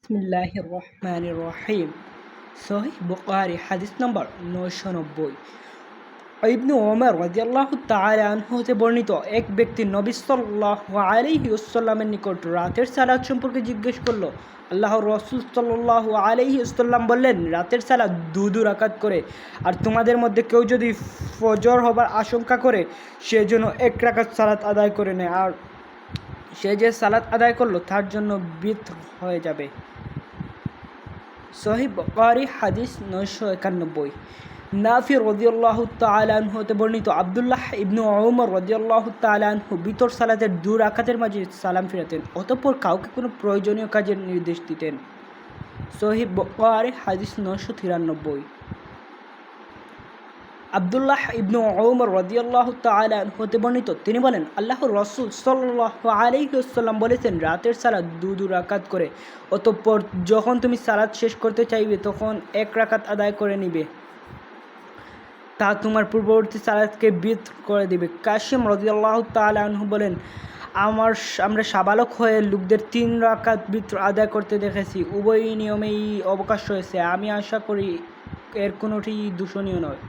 বিসমিল্লাহির রহমানির রহিম। সহিহ বুখারী হাদিস নম্বর 990। ইবনে ওমর রাদিয়াল্লাহু তাআলা আনহু হতে বর্ণিত, এক ব্যক্তি নবী সাল্লাল্লাহু আলাইহি ওয়াসাল্লামের নিকট রাতের সালাত সম্পর্কে জিজ্ঞেস করল। আল্লাহর রাসূল সাল্লাল্লাহু আলাইহি ওয়াসাল্লাম বললেন, রাতের সালাত দু রাকাত করে, আর তোমাদের মধ্যে কেউ যদি ফজর হবার আশঙ্কা করে সে যেন এক রাকাত সালাত আদায় করে নেয়, আর সে যে সালাত আদায় করলো তার জন্য বিতর হয়ে যাবে। সহিহ বুখারী হাদিস 991। নাফি রাদিয়াল্লাহু তাআলা আনহু হতে বর্ণিত, আব্দুল্লাহ ইবনে ওমর রাদিয়াল্লাহু তাআলা আনহু বিতর সালাতের 2 রাকাতের মাঝে সালাম ফিরাতেন, অতঃপর কাউকে কোনো প্রয়োজনীয় কাজের নির্দেশ দিতেন। সহিহ বুখারী হাদিস 993। আব্দুল্লাহ ইবনে ওমর রাদিয়াল্লাহু তাআলা আনহু হতে বর্ণিত, তিনি বলেন, আল্লাহর রাসূল সাল্লাল্লাহু আলাইহি ওয়াসাল্লাম বলেছেন, রাতের সালাত 2 রাকাত করে, অতঃপর যখন তুমি সালাত শেষ করতে চাইবে তখন 1 রাকাত আদায় করে নিবে, তা তোমার পূর্ববর্তী সালাতকে বিতর করে দিবে। কাসিম রাদিয়াল্লাহু তাআলা আনহু বলেন, আমরা সাবালক হয়ে লোকদের 3 রাকাত বিতর আদায় করতে দেখেছি। উভয় নিয়মেই অবকাশ রয়েছে। আমি আশা করি এর কোনোটি দূষণীয় নয়।